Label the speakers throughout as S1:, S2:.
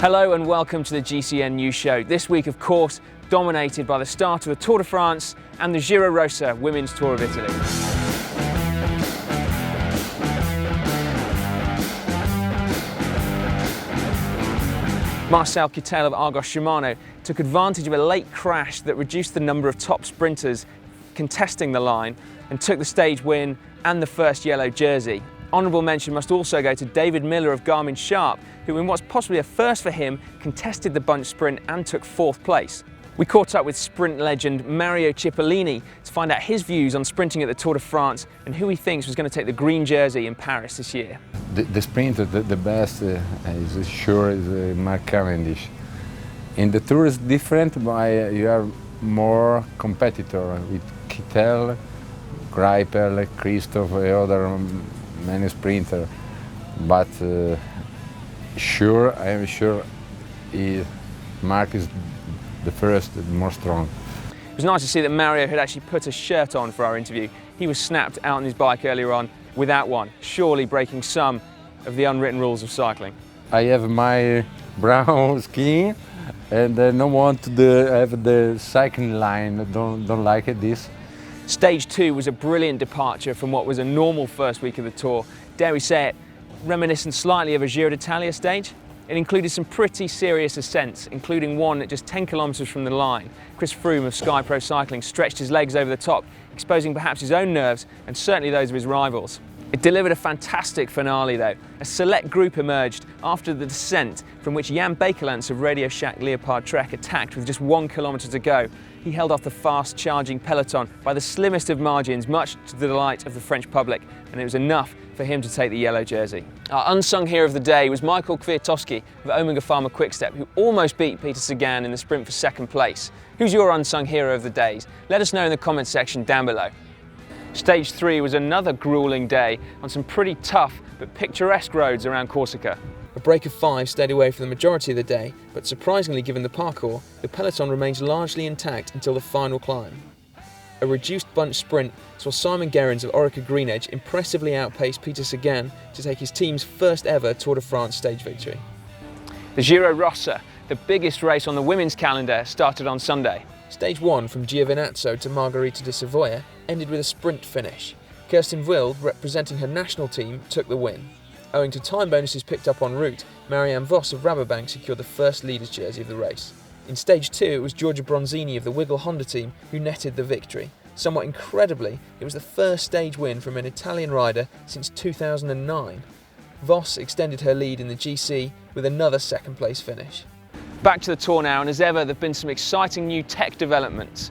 S1: Hello and welcome to the GCN News Show. This week, of course, dominated by the start of the Tour de France and the Giro Rosa Women's Tour of Italy. Marcel Kittel of Argos Shimano took advantage of a late crash that reduced the number of top sprinters contesting the line and took the stage win and the first yellow jersey. Honourable mention must also go to David Miller of Garmin Sharp, who in what's possibly a first for him, contested the bunch sprint and took 4th place. We caught up with sprint legend Mario Cipollini to find out his views on sprinting at the Tour de France and who he thinks was going to take the green jersey in Paris this year.
S2: The sprinter, the best is sure is Mark Cavendish. In the Tour is different, but you are more competitor with Kittel, Greipel, Christoph, other many sprinter. But I am sure Mark is the first, more strong.
S1: It was nice to see that Mario had actually put a shirt on for our interview. He was snapped out on his bike earlier on without one, surely breaking some of the unwritten rules of cycling.
S2: I have my brown skin and I don't want to have the cycling line, don't like it, this.
S1: Stage 2 was a brilliant departure from what was a normal first week of the Tour. Dare we say it, reminiscent slightly of a Giro d'Italia stage. It included some pretty serious ascents, including one at just 10 kilometres from the line. Chris Froome of Sky Pro Cycling stretched his legs over the top, exposing perhaps his own nerves and certainly those of his rivals. It delivered a fantastic finale though. A select group emerged after the descent from which Jan Bakelants of Radio Shack Leopard Trek attacked with just 1 kilometre to go. He held off the fast-charging peloton by the slimmest of margins, much to the delight of the French public, and it was enough for him to take the yellow jersey. Our unsung hero of the day was Michael Kwiatkowski of Omega Pharma Quickstep, who almost beat Peter Sagan in the sprint for 2nd place. Who's your unsung hero of the days? Let us know in the comments section down below. Stage 3 was another gruelling day on some pretty tough but picturesque roads around Corsica. A break of 5 stayed away for the majority of the day, but surprisingly given the parcours, the peloton remains largely intact until the final climb. A reduced bunch sprint saw Simon Gerrans of Orica Greenedge impressively outpace Peter Sagan to take his team's first ever Tour de France stage victory. The Giro Rosa, the biggest race on the women's calendar, started on Sunday. Stage 1 from Giovinazzo to Margherita di Savoia ended with a sprint finish. Kirsten Wild, representing her national team, took the win. Owing to time bonuses picked up en route, Marianne Vos of Rabobank secured the first leader's jersey of the race. In Stage 2, it was Giorgia Bronzini of the Wiggle Honda team who netted the victory. Somewhat incredibly, it was the first stage win from an Italian rider since 2009. Vos extended her lead in the GC with another 2nd place finish. Back to the Tour now, and as ever, there have been some exciting new tech developments.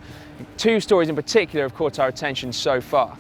S1: 2 stories in particular have caught our attention so far.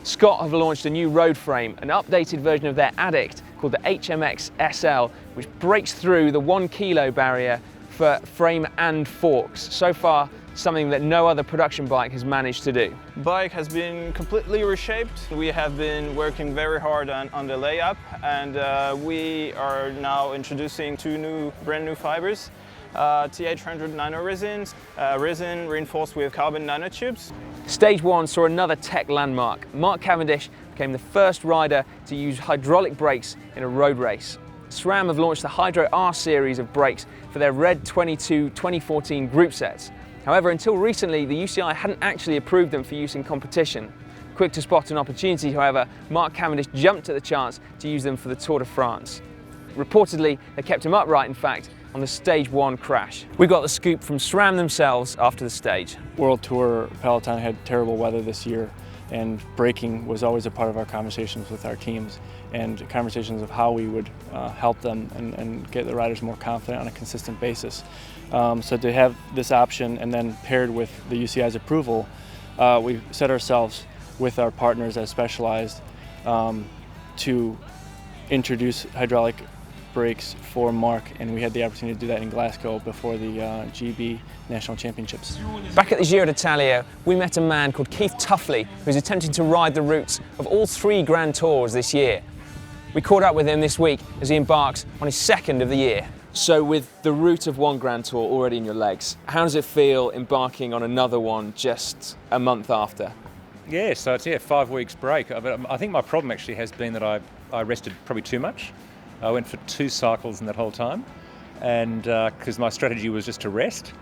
S1: Scott have launched a new road frame, an updated version of their Addict called the HMX-SL, which breaks through the 1 kilo barrier for frame and forks. So far, something that no other production bike has managed to do.
S3: The bike has been completely reshaped. We have been working very hard on the layup, and we are now introducing 2 brand new fibers. TH100 nano resins, resin reinforced with carbon nanotubes.
S1: Stage 1 saw another tech landmark. Mark Cavendish became the first rider to use hydraulic brakes in a road race. SRAM have launched the Hydro R series of brakes for their Red 22 2014 group sets. However, until recently, the UCI hadn't actually approved them for use in competition. Quick to spot an opportunity, however, Mark Cavendish jumped at the chance to use them for the Tour de France. Reportedly, they kept him upright, in fact, on the Stage 1 crash. We got the scoop from SRAM themselves after the stage.
S4: World Tour peloton had terrible weather this year, and braking was always a part of our conversations with our teams and conversations of how we would help them and get the riders more confident on a consistent basis. So to have this option and then paired with the UCI's approval, we set ourselves with our partners at Specialized to introduce hydraulic brakes for Mark, and we had the opportunity to do that in Glasgow before the GB National Championships.
S1: Back at the Giro d'Italia, we met a man called Keith Tuffley, who's attempting to ride the routes of all 3 Grand Tours this year. We caught up with him this week as he embarks on his 2nd of the year. So with the route of 1 Grand Tour already in your legs, how does it feel embarking on another one just a month after?
S5: Yeah, so it's 5 weeks break. I think my problem actually has been that I rested probably too much. I went for 2 cycles in that whole time. and because my strategy was just to rest.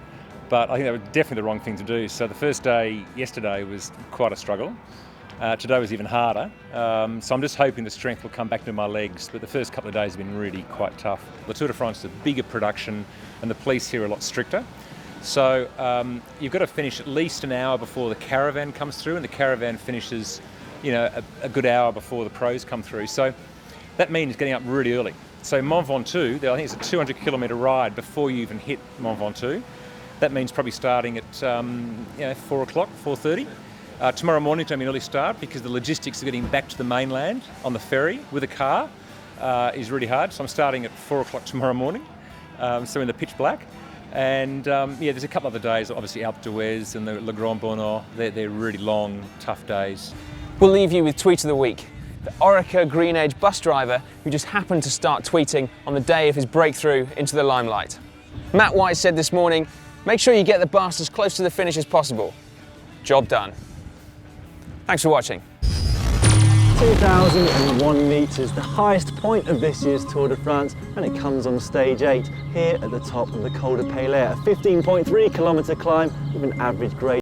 S5: But I think that was definitely the wrong thing to do. So the first day, yesterday, was quite a struggle. Today was even harder. So I'm just hoping the strength will come back to my legs, but the first couple of days have been really quite tough. The Tour de France is a bigger production and the police here are a lot stricter. So you've got to finish at least an hour before the caravan comes through, and the caravan finishes, you know, a good hour before the pros come through. So that means getting up really early. So Mont Ventoux, I think it's a 200-kilometre ride before you even hit Mont Ventoux. That means probably starting at 4 o'clock, 4:30. Tomorrow morning to have an early start because the logistics of getting back to the mainland on the ferry with a car is really hard. So I'm starting at 4 o'clock tomorrow morning, so in the pitch black. And there's a couple other days, obviously Alpe d'Huez and the Le Grand Bonnot. They're really long, tough days.
S1: We'll leave you with Tweet of the Week. The Orica Green Age bus driver who just happened to start tweeting on the day of his breakthrough into the limelight. Matt White said this morning, "Make sure you get the bus as close to the finish as possible. Job done." Thanks for watching.
S6: 2,001 metres, the highest point of this year's Tour de France, and it comes on stage 8 here at the top of the Col de Pelée, a 15.3 kilometre climb with an average grade